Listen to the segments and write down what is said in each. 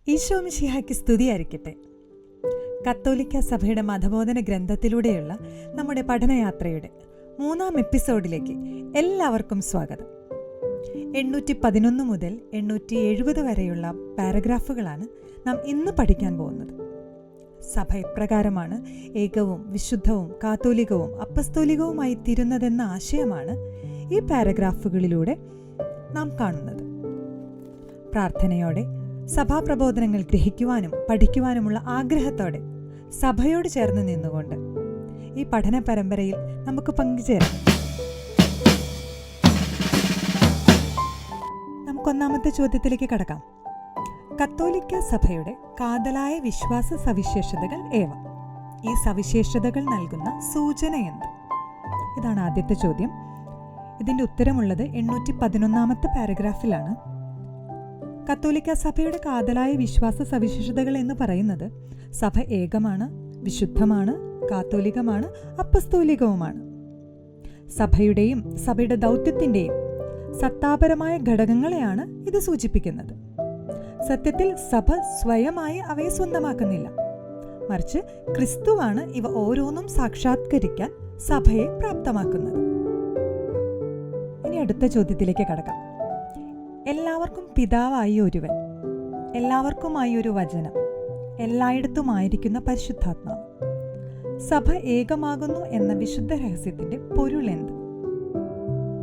ഈശോ മിശിഹായ്ക്ക് സ്തുതിയായിരിക്കട്ടെ. കത്തോലിക്ക സഭയുടെ മതബോധന ഗ്രന്ഥത്തിലൂടെയുള്ള നമ്മുടെ പഠനയാത്രയുടെ 3-ാം എപ്പിസോഡിലേക്ക് എല്ലാവർക്കും സ്വാഗതം. 811 മുതൽ 870 വരെയുള്ള പാരഗ്രാഫുകളാണ് നാം ഇന്ന് പഠിക്കാൻ പോകുന്നത്. സഭ എപ്രകാരമാണ് ഏകവും വിശുദ്ധവും കാത്തോലികവും അപ്പസ്തോലികവുമായി തീരുന്നതെന്ന ആശയമാണ് ഈ പാരഗ്രാഫുകളിലൂടെ നാം കാണുന്നത്. പ്രാർത്ഥനയോടെ സഭാപ്രബോധനങ്ങൾ ഗ്രഹിക്കുവാനും പഠിക്കുവാനുമുള്ള ആഗ്രഹത്തോടെ സഭയോട് ചേർന്ന് നിന്നുകൊണ്ട് ഈ പഠന പരമ്പരയിൽ നമുക്ക് പങ്കുചേരാം. നമുക്കൊന്നാമത്തെ ചോദ്യത്തിലേക്ക് കടക്കാം. കത്തോലിക്ക സഭയുടെ കാതലായ വിശ്വാസ സവിശേഷതകൾ ഏവ? ഈ സവിശേഷതകൾ നൽകുന്ന സൂചന എന്ത്? ഇതാണ് ആദ്യത്തെ ചോദ്യം. ഇതിൻ്റെ ഉത്തരമുള്ളത് 811 പാരഗ്രാഫിലാണ്. കത്തോലിക്ക സഭയുടെ കാതലായ വിശ്വാസ സവിശേഷതകൾ എന്ന് പറയുന്നത് സഭ ഏകമാണ്, വിശുദ്ധമാണ്, കാത്തോലികമാണ്, അപ്പസ്തോലികവുമാണ്. സഭയുടെയും സഭയുടെ ദൗത്യത്തിൻ്റെയും സത്താപരമായ ഘടകങ്ങളെയാണ് ഇത് സൂചിപ്പിക്കുന്നത്. സത്യത്തിൽ സഭ സ്വയമായി അവയെ സ്വന്തമാക്കുന്നില്ല, മറിച്ച് ക്രിസ്തുവാണ് ഇവ ഓരോന്നും സാക്ഷാത്കരിക്കാൻ സഭയെ പ്രാപ്തമാക്കുന്നത്. ഇനി അടുത്ത ചോദ്യത്തിലേക്ക് കടക്കാം. എല്ലാവർക്കും പിതാവായി ഒരുവൻ, എല്ലാവർക്കുമായി ഒരു വചനം, എല്ലായിടത്തുമായിരിക്കുന്ന പരിശുദ്ധാത്മാവ്. സഭ ഏകമാകുന്നു എന്ന വിശുദ്ധ രഹസ്യത്തിന്റെ പൊരുൾ എന്ത്?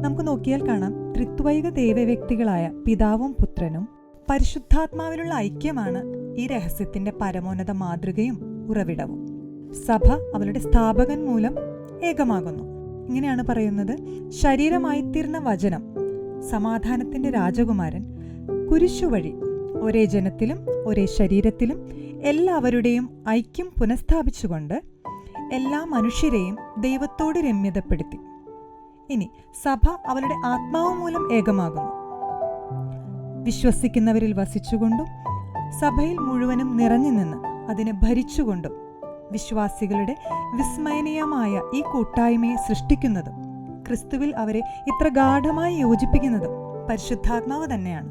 നമുക്ക് നോക്കിയാൽ കാണാം, ത്രിത്വൈക ദൈവവ്യക്തികളായ പിതാവും പുത്രനും പരിശുദ്ധാത്മാവിലുള്ള ഐക്യമാണ് ഈ രഹസ്യത്തിന്റെ പരമോന്നത മാതൃകയും ഉറവിടവും. സഭ അവളുടെ സ്ഥാപകൻ മൂലം ഏകമാകുന്നു. ഇങ്ങനെയാണ് പറയുന്നത്: ശരീരമായി തീർന്ന വചനം, സമാധാനത്തിന്റെ രാജകുമാരൻ, കുരിശുവഴി ഒരേ ജനത്തിലും ഒരേ ശരീരത്തിലും എല്ലാവരുടെയും ഐക്യം പുനഃസ്ഥാപിച്ചുകൊണ്ട് എല്ലാ മനുഷ്യരെയും ദൈവത്തോട് രമ്യതപ്പെടുത്തി. ഇനി സഭ അവളുടെ ആത്മാവ് മൂലം ഏകമാകുന്നു. വിശ്വസിക്കുന്നവരിൽ വസിച്ചുകൊണ്ടും സഭയിൽ മുഴുവനും നിറഞ്ഞു നിന്ന് അതിനെ ഭരിച്ചുകൊണ്ടും വിശ്വാസികളുടെ വിസ്മയനീയമായ ഈ കൂട്ടായ്മയെ സൃഷ്ടിക്കുന്നതും ക്രിസ്തുവിൽ അവരെ ഇത്ര ഗാഢമായി യോജിപ്പിക്കുന്നതും പരിശുദ്ധാത്മാവ് തന്നെയാണ്.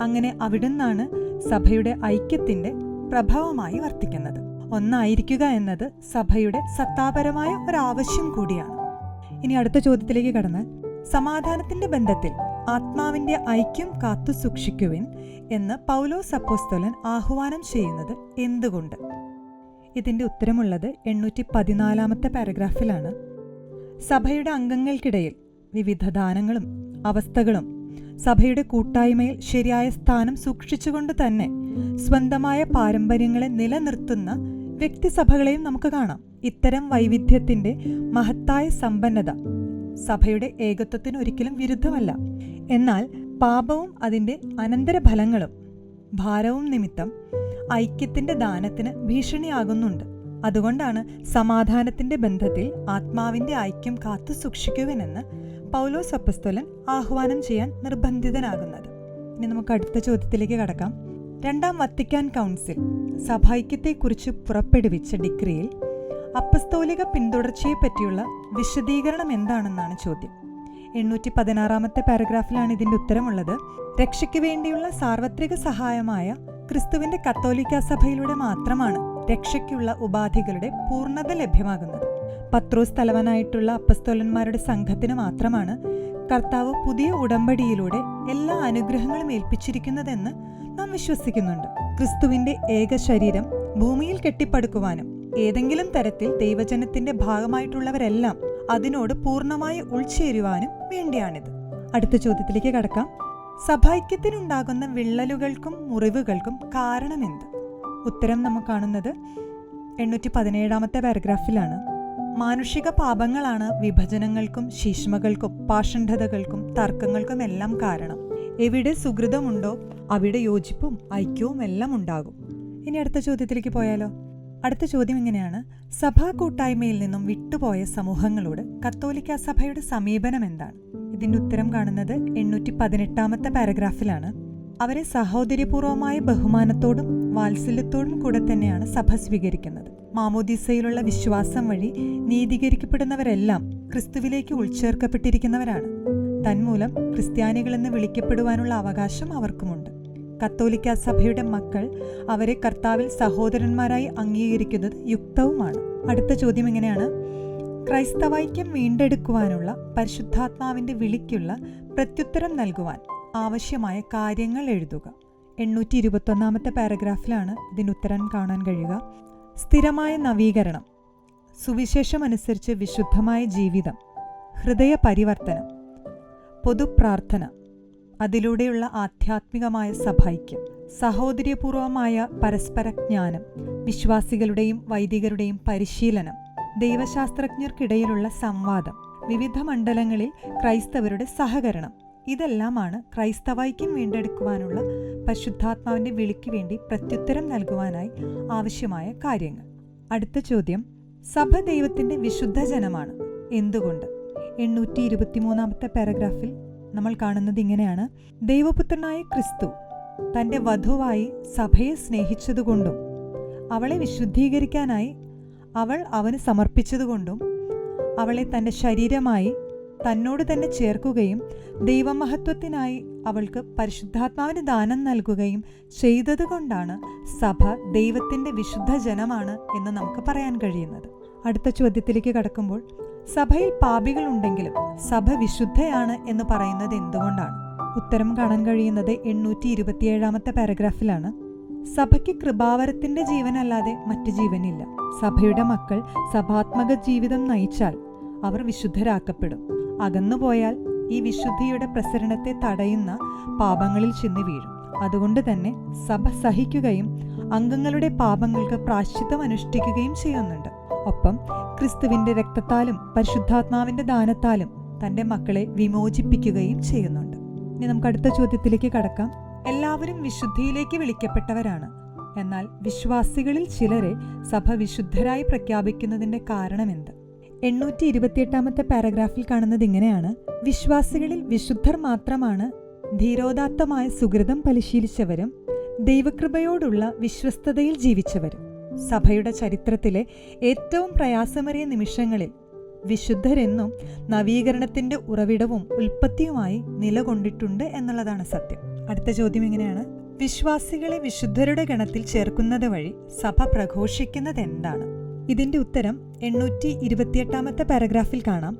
അങ്ങനെ അവിടുന്നാണ് സഭയുടെ ഐക്യത്തിന്റെ പ്രഭാവമായി വർത്തിക്കുന്നത്. ഒന്നായിരിക്കുക എന്നത് സഭയുടെ സത്താപരമായ ഒരാവശ്യം കൂടിയാണ്. ഇനി അടുത്ത ചോദ്യത്തിലേക്ക് കടന്നാൽ, സമാധാനത്തിന്റെ ബന്ധത്തിൽ ആത്മാവിന്റെ ഐക്യം കാത്തു സൂക്ഷിക്കുവിൻ എന്ന് പൗലോസ് അപ്പോസ്തലൻ ആഹ്വാനം ചെയ്യുന്നത് എന്തുകൊണ്ട്? ഇതിന്റെ ഉത്തരമുള്ളത് 814 പാരഗ്രാഫിലാണ്. സഭയുടെ അംഗങ്ങൾക്കിടയിൽ വിവിധ ദാനങ്ങളും അവസ്ഥകളും സഭയുടെ കൂട്ടായ്മയിൽ ശരിയായ സ്ഥാനം സൂക്ഷിച്ചുകൊണ്ട് തന്നെ സ്വന്തമായ പാരമ്പര്യങ്ങളെ നിലനിർത്തുന്ന വ്യക്തിസഭകളെയും നമുക്ക് കാണാം. ഇത്തരം വൈവിധ്യത്തിന്റെ മഹത്തായ സമ്പന്നത സഭയുടെ ഏകത്വത്തിന് ഒരിക്കലും വിരുദ്ധമല്ല. എന്നാൽ പാപവും അതിന്റെ അനന്തരഫലങ്ങളും ഭാരവും നിമിത്തം ഐക്യത്തിന്റെ ദാനത്തിന് ഭീഷണിയാകുന്നുണ്ട്. അതുകൊണ്ടാണ് സമാധാനത്തിന്റെ ബന്ധത്തിൽ ആത്മാവിന്റെ ഐക്യം കാത്തു സൂക്ഷിക്കുവനെന്ന് പൗലോസ് അപ്പോസ്തലൻ ആഹ്വാനം ചെയ്യാൻ നിർബന്ധിതനാകുന്നത്. ഇനി നമുക്ക് അടുത്ത ചോദ്യത്തിലേക്ക് കടക്കാം. 2-ാം വത്തിക്കാൻ കൗൺസിൽ സഭൈക്യത്തെക്കുറിച്ച് പുറപ്പെടുവിച്ച ഡിക്രിയിൽ അപ്പസ്തോലിക പിന്തുടർച്ചയെപ്പറ്റിയുള്ള വിശദീകരണം എന്താണെന്നാണ് ചോദ്യം. 816 പാരഗ്രാഫിലാണ് ഇതിന്റെ ഉത്തരമുള്ളത്. രക്ഷയ്ക്ക് വേണ്ടിയുള്ള സാർവത്രിക സഹായമായ ക്രിസ്തുവിന്റെ കത്തോലിക്ക സഭയിലൂടെ മാത്രമാണ് രക്ഷയ്ക്കുള്ള ഉപാധികളുടെ പൂർണ്ണത ലഭ്യമാകുന്നത്. പത്രോസ് തലവനായിട്ടുള്ള അപ്പസ്തോലന്മാരുടെ സംഘത്തിന് മാത്രമാണ് കർത്താവ് പുതിയ ഉടമ്പടിയിലൂടെ എല്ലാ അനുഗ്രഹങ്ങളും ഏൽപ്പിച്ചിരിക്കുന്നതെന്ന് നാം വിശ്വസിക്കുന്നുണ്ട്. ക്രിസ്തുവിന്റെ ഏക ശരീരം ഭൂമിയിൽ കെട്ടിപ്പടുക്കുവാനും ഏതെങ്കിലും തരത്തിൽ ദൈവജനത്തിന്റെ ഭാഗമായിട്ടുള്ളവരെല്ലാം അതിനോട് പൂർണ്ണമായി ഉൾച്ചേരുവാനും വേണ്ടിയാണിത്. അടുത്ത ചോദ്യത്തിലേക്ക് കടക്കാം. സഭൈക്യത്തിനുണ്ടാകുന്ന വിള്ളലുകൾക്കും മുറിവുകൾക്കും കാരണമെന്ത്? ഉത്തരം നമുക്ക് കാണുന്നത് 817 പാരഗ്രാഫിലാണ്. മാനുഷിക പാപങ്ങളാണ് വിഭജനങ്ങൾക്കും ശീഷ്മകൾക്കും പാഷണ്ഡതകൾക്കും തർക്കങ്ങൾക്കും എല്ലാം കാരണം. എവിടെ സുഹൃതമുണ്ടോ അവിടെ യോജിപ്പും ഐക്യവും എല്ലാം ഉണ്ടാകും. ഇനി അടുത്ത ചോദ്യത്തിലേക്ക് പോയാലോ? അടുത്ത ചോദ്യം ഇങ്ങനെയാണ്: സഭാ കൂട്ടായ്മയിൽ നിന്നും വിട്ടുപോയ സമൂഹങ്ങളോട് കത്തോലിക്ക സഭയുടെ സമീപനം എന്താണ്? ഇതിന്റെ ഉത്തരം കാണുന്നത് 818 പാരഗ്രാഫിലാണ്. അവരെ സഹോദര്യപൂർവമായ ബഹുമാനത്തോടും വാത്സല്യത്തോടും കൂടെ തന്നെയാണ് സഭ സ്വീകരിക്കുന്നത്. മാമോദീസയിലുള്ള വിശ്വാസം വഴി നീതീകരിക്കപ്പെടുന്നവരെല്ലാം ക്രിസ്തുവിലേക്ക് ഉൾച്ചേർക്കപ്പെട്ടിരിക്കുന്നവരാണ്. തന്മൂലം ക്രിസ്ത്യാനികളെന്ന് വിളിക്കപ്പെടുവാനുള്ള അവകാശം അവർക്കുമുണ്ട്. കത്തോലിക്ക സഭയുടെ മക്കൾ അവരെ കർത്താവിൽ സഹോദരന്മാരായി അംഗീകരിക്കുന്നത് യുക്തവുമാണ്. അടുത്ത ചോദ്യം ഇങ്ങനെയാണ്: ക്രൈസ്തവൈക്യം വീണ്ടെടുക്കുവാനുള്ള പരിശുദ്ധാത്മാവിൻ്റെ വിളിക്കുള്ള പ്രത്യുത്തരം നൽകുവാൻ ആവശ്യമായ കാര്യങ്ങൾ എഴുതുക. 821 പാരഗ്രാഫിലാണ് ഇതിൻ്റെ ഉത്തരം കാണാൻ കഴിയുക. സ്ഥിരമായ നവീകരണം, സുവിശേഷമനുസരിച്ച് വിശുദ്ധമായ ജീവിതം, ഹൃദയ പരിവർത്തനം, പൊതുപ്രാർത്ഥന, അതിലൂടെയുള്ള ആധ്യാത്മികമായ സഭൈക്യം, സഹോദര്യപൂർവമായ പരസ്പര ജ്ഞാനം, വിശ്വാസികളുടെയും വൈദികരുടെയും പരിശീലനം, ദൈവശാസ്ത്രജ്ഞർക്കിടയിലുള്ള സംവാദം, വിവിധ മണ്ഡലങ്ങളിൽ ക്രൈസ്തവരുടെ സഹകരണം, ഇതെല്ലാമാണ് ക്രൈസ്തവൈക്യം വീണ്ടെടുക്കുവാനുള്ള പരിശുദ്ധാത്മാവിൻ്റെ വിളിക്ക് വേണ്ടി പ്രത്യുത്തരം നൽകുവാനായി ആവശ്യമായ കാര്യങ്ങൾ. അടുത്ത ചോദ്യം: സഭ ദൈവത്തിൻ്റെ വിശുദ്ധ ജനമാണ്, എന്തുകൊണ്ട്? 823 പാരഗ്രാഫിൽ നമ്മൾ കാണുന്നത് ഇങ്ങനെയാണ്: ദൈവപുത്രനായ ക്രിസ്തു തൻ്റെ വധുവായി സഭയെ സ്നേഹിച്ചതുകൊണ്ടും അവളെ വിശുദ്ധീകരിക്കാനായി അവൾ അവന് സമർപ്പിച്ചതുകൊണ്ടും അവളെ തൻ്റെ ശരീരമായി തന്നോട് തന്നെ ചേർക്കുകയും ദൈവമഹത്വത്തിനായി അവൾക്ക് പരിശുദ്ധാത്മാവിന് ദാനം നൽകുകയും ചെയ്തതുകൊണ്ടാണ് സഭ ദൈവത്തിൻ്റെ വിശുദ്ധ ജനമാണ് എന്ന് നമുക്ക് പറയാൻ കഴിയുന്നത്. അടുത്ത ചോദ്യത്തിലേക്ക് കടക്കുമ്പോൾ, സഭയിൽ പാപികളുണ്ടെങ്കിലും സഭ വിശുദ്ധയാണ് എന്ന് പറയുന്നത് എന്തുകൊണ്ടാണ്? ഉത്തരം കാണാൻ കഴിയുന്നത് 827 പാരഗ്രാഫിലാണ്. സഭയ്ക്ക് കൃപാവരത്തിൻ്റെ ജീവനല്ലാതെ മറ്റു ജീവനില്ല. സഭയുടെ മക്കൾ സഭാത്മക ജീവിതം നയിച്ചാൽ അവർ വിശുദ്ധരാക്കപ്പെടും. അകന്നുപോയാൽ ഈ വിശുദ്ധിയുടെ പ്രസരണത്തെ തടയുന്ന പാപങ്ങളിൽ ചെന്ന് വീഴും. അതുകൊണ്ട് തന്നെ സഭ സഹിക്കുകയും അംഗങ്ങളുടെ പാപങ്ങൾക്ക് പ്രായശ്ചിത്തം അനുഷ്ഠിക്കുകയും ചെയ്യുന്നുണ്ട്. ഒപ്പം ക്രിസ്തുവിൻ്റെ രക്തത്താലും പരിശുദ്ധാത്മാവിൻ്റെ ദാനത്താലും തൻ്റെ മക്കളെ വിമോചിപ്പിക്കുകയും ചെയ്യുന്നുണ്ട്. ഇനി നമുക്ക് അടുത്ത ചോദ്യത്തിലേക്ക് കടക്കാം. എല്ലാവരും വിശുദ്ധിയിലേക്ക് വിളിക്കപ്പെട്ടവരാണ്. എന്നാൽ വിശ്വാസികളിൽ ചിലരെ സഭ വിശുദ്ധരായി പ്രഖ്യാപിക്കുന്നതിൻ്റെ കാരണമെന്ത്? 828 പാരഗ്രാഫിൽ കാണുന്നത് ഇങ്ങനെയാണ്: വിശ്വാസികളിൽ വിശുദ്ധർ മാത്രമാണ് ധീരോദാത്തമായ സുകൃതം പരിശീലിച്ചവരും ദൈവകൃപയോടുള്ള വിശ്വസ്തതയിൽ ജീവിച്ചവരും. സഭയുടെ ചരിത്രത്തിലെ ഏറ്റവും പ്രയാസമേറിയ നിമിഷങ്ങളിൽ വിശുദ്ധരെന്നും നവീകരണത്തിന്റെ ഉറവിടവും ഉൽപ്പത്തിയുമായി നിലകൊണ്ടിട്ടുണ്ട് എന്നുള്ളതാണ് സത്യം. അടുത്ത ചോദ്യം ഇങ്ങനെയാണ്: വിശ്വാസികളെ വിശുദ്ധരുടെ ഗണത്തിൽ ചേർക്കുന്നത് വഴി സഭ പ്രഘോഷിക്കുന്നത് എന്താണ്? ഇതിന്റെ ഉത്തരം 828 പാരഗ്രാഫിൽ കാണാം.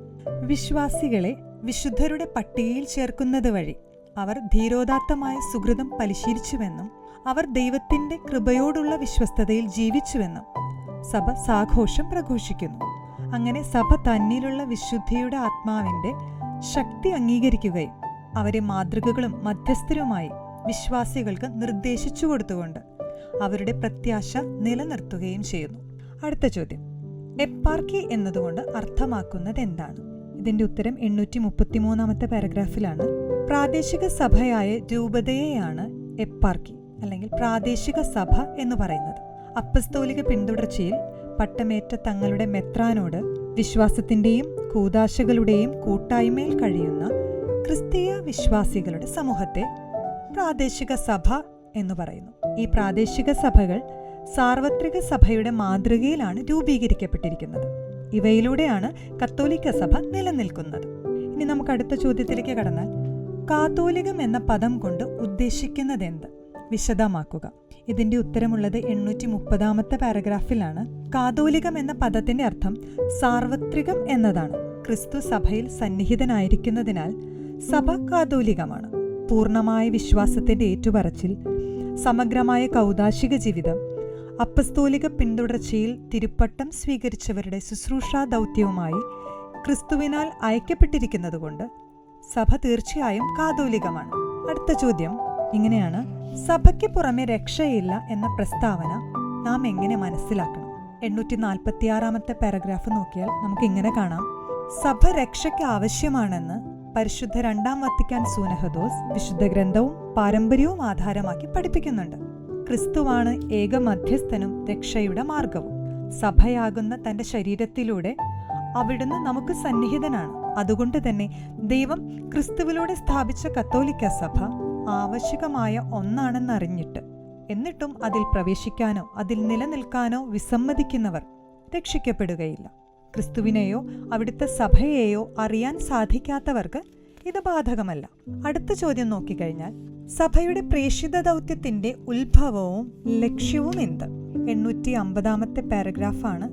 വിശ്വാസികളെ വിശുദ്ധരുടെ പട്ടികയിൽ ചേർക്കുന്നത് വഴി അവർ ധീരോദാത്തമായ സുകൃതം പരിശീലിച്ചുവെന്നും അവർ ദൈവത്തിന്റെ കൃപയോടുള്ള വിശ്വസ്തതയിൽ ജീവിച്ചുവെന്നും സഭ സാഘോഷം പ്രഘോഷിക്കുന്നു. അങ്ങനെ സഭ തന്നിലുള്ള വിശുദ്ധിയുടെ ആത്മാവിന്റെ ശക്തി അംഗീകരിക്കുകയും അവരെ മാതൃകകളും മധ്യസ്ഥരുമായി വിശ്വാസികൾക്ക് നിർദ്ദേശിച്ചു കൊടുത്തുകൊണ്ട് അവരുടെ പ്രത്യാശ നിലനിർത്തുകയും ചെയ്യുന്നു. അടുത്ത ചോദ്യം: എപ്പാർക്കി എന്നതുകൊണ്ട് അർത്ഥമാക്കുന്നത് എന്താണ്? ഇതിന്റെ ഉത്തരം 833 പാരഗ്രാഫിലാണ്. പ്രാദേശിക സഭയായ രൂപതയെയാണ് എപ്പാർക്കി അല്ലെങ്കിൽ പ്രാദേശിക സഭ എന്ന് പറയുന്നത്. അപ്പസ്തോലിക പിന്തുടർച്ചയിൽ പട്ടമേറ്റ തങ്ങളുടെ മെത്രാനോട് വിശ്വാസത്തിന്റെയും കൂദാശകളുടെയും കൂട്ടായ്മയിൽ കഴിയുന്ന ക്രിസ്തീയ വിശ്വാസികളുടെ സമൂഹത്തെ പ്രാദേശിക സഭ എന്ന് പറയുന്നു. ഈ പ്രാദേശിക സഭകൾ സാർവത്രിക സഭയുടെ മാതൃകയിലാണ് രൂപീകരിക്കപ്പെട്ടിരിക്കുന്നത്. ഇവയിലൂടെയാണ് കത്തോലിക്ക സഭ നിലനിൽക്കുന്നത്. ഇനി നമുക്ക് അടുത്ത ചോദ്യത്തിലേക്ക് കടന്നാൽ, കാതോലികം എന്ന പദം കൊണ്ട് ഉദ്ദേശിക്കുന്നത് എന്ത്? വിശദമാക്കുക. ഇതിന്റെ ഉത്തരമുള്ളത് 830 പാരഗ്രാഫിലാണ്. കാതോലികം എന്ന പദത്തിന്റെ അർത്ഥം സാർവത്രികം എന്നതാണ്. ക്രിസ്തു സഭയിൽ സന്നിഹിതനായിരിക്കുന്നതിനാൽ സഭ കാതോലികമാണ്. പൂർണ്ണമായ വിശ്വാസത്തിന്റെ ഏറ്റുപറച്ചിൽ, സമഗ്രമായ കൗദാശിക ജീവിതം, അപ്പസ്തോലിക പിന്തുടർച്ചയിൽ തിരുപ്പട്ടം സ്വീകരിച്ചവരുടെ ശുശ്രൂഷാ ദൗത്യവുമായി ക്രിസ്തുവിനാൽ അയക്കപ്പെട്ടിരിക്കുന്നതുകൊണ്ട് സഭ തീർച്ചയായും കാതോലികമാണ്. അടുത്ത ചോദ്യം ഇങ്ങനെയാണ്: സഭയ്ക്ക് പുറമെ രക്ഷയില്ല എന്ന പ്രസ്താവന നാം എങ്ങനെ മനസ്സിലാക്കണം? 846 പാരഗ്രാഫ് നോക്കിയാൽ നമുക്ക് ഇങ്ങനെ കാണാം: സഭ രക്ഷയ്ക്ക് ആവശ്യമാണെന്ന് പരിശുദ്ധ 2-ാം വത്തിക്കാൻ സൂനഹദോസ് വിശുദ്ധ ഗ്രന്ഥവും പാരമ്പര്യവും ആധാരമാക്കി പഠിപ്പിക്കുന്നുണ്ട്. ക്രിസ്തുവാണ് ഏക മധ്യസ്ഥനും രക്ഷയുടെ മാർഗവും. സഭയാകുന്ന തന്റെ ശരീരത്തിലൂടെ അവിടുന്ന് നമുക്ക് സന്നിഹിതനാണ്. അതുകൊണ്ട് തന്നെ ദൈവം ക്രിസ്തുവിലൂടെ സ്ഥാപിച്ച കത്തോലിക്ക സഭ ആവശ്യകമായ ഒന്നാണെന്നറിഞ്ഞിട്ട് എന്നിട്ടും അതിൽ പ്രവേശിക്കാനോ അതിൽ നിലനിൽക്കാനോ വിസമ്മതിക്കുന്നവർ രക്ഷിക്കപ്പെടുകയില്ല. ക്രിസ്തുവിനെയോ അവിടുത്തെ സഭയെയോ അറിയാൻ സാധിക്കാത്തവർക്ക് ഇത് ബാധകമല്ല. അടുത്ത ചോദ്യം നോക്കിക്കഴിഞ്ഞാൽ സഭയുടെ പ്രേഷിത ദൗത്യത്തിന്റെ ഉത്ഭവവും ലക്ഷ്യവും എന്ത്? 850 പാരഗ്രാഫാണ്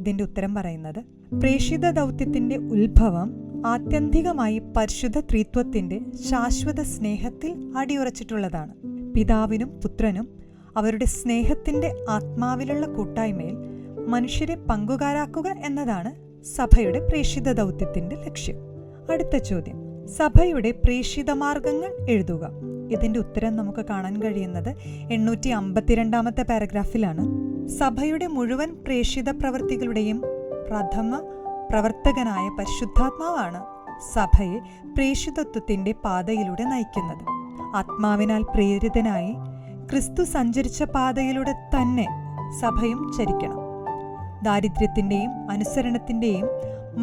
ഇതിന്റെ ഉത്തരം പറയുന്നത്. പ്രേഷിത ദൗത്യത്തിന്റെ ഉത്ഭവം ആത്യന്തികമായി പരിശുദ്ധ ത്രിത്വത്തിന്റെ ശാശ്വത സ്നേഹത്തിൽ അടിയുറച്ചിട്ടുള്ളതാണ്. പിതാവിനും പുത്രനും അവരുടെ സ്നേഹത്തിന്റെ ആത്മാവിലുള്ള കൂട്ടായ്മയിൽ മനുഷ്യരെ പങ്കുകാരാക്കുക എന്നതാണ് സഭയുടെ പ്രേഷിത ദൗത്യത്തിന്റെ ലക്ഷ്യം. അടുത്ത ചോദ്യം, സഭയുടെ പ്രേഷിത മാർഗങ്ങൾ എഴുതുക. ഇതിന്റെ ഉത്തരം നമുക്ക് കാണാൻ കഴിയുന്നത് 852 പാരഗ്രാഫിലാണ്. സഭയുടെ മുഴുവൻ പ്രേഷിത പ്രവൃത്തികളുടെയും പ്രഥമ പ്രവർത്തകനായ പരിശുദ്ധാത്മാവാണ് സഭയെ പ്രേഷിതത്വത്തിന്റെ പാതയിലൂടെ നയിക്കുന്നത്. ആത്മാവിനാൽ പ്രേരിതനായി ക്രിസ്തു സഞ്ചരിച്ച പാതയിലൂടെ തന്നെ സഭയും ചരിക്കണം. ദാരിദ്ര്യത്തിന്റെയും അനുസരണത്തിന്റെയും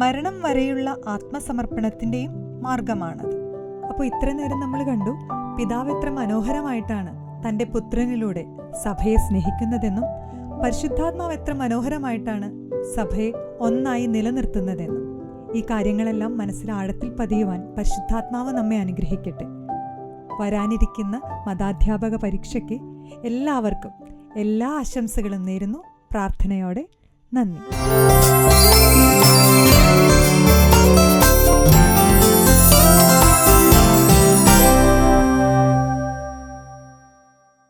മരണം വരെയുള്ള ആത്മസമർപ്പണത്തിന്റെയും മാർഗമാണത്. അപ്പോൾ ഇത്ര നേരം നമ്മൾ കണ്ടു പിതാവ് എത്ര മനോഹരമായിട്ടാണ് തൻ്റെ പുത്രനിലൂടെ സഭയെ സ്നേഹിക്കുന്നതെന്നും പരിശുദ്ധാത്മാവ് എത്ര മനോഹരമായിട്ടാണ് സഭയെ ഒന്നായി നിലനിർത്തുന്നതെന്നും. ഈ കാര്യങ്ങളെല്ലാം മനസ്സിൽ ആഴത്തിൽ പതിയുവാൻ പരിശുദ്ധാത്മാവ് നമ്മെ അനുഗ്രഹിക്കട്ടെ. വരാനിരിക്കുന്ന മതാധ്യാപക പരീക്ഷയ്ക്ക് എല്ലാവർക്കും എല്ലാ ആശംസകളും നേരുന്നു. പ്രാർത്ഥനയോടെ നന്ദി.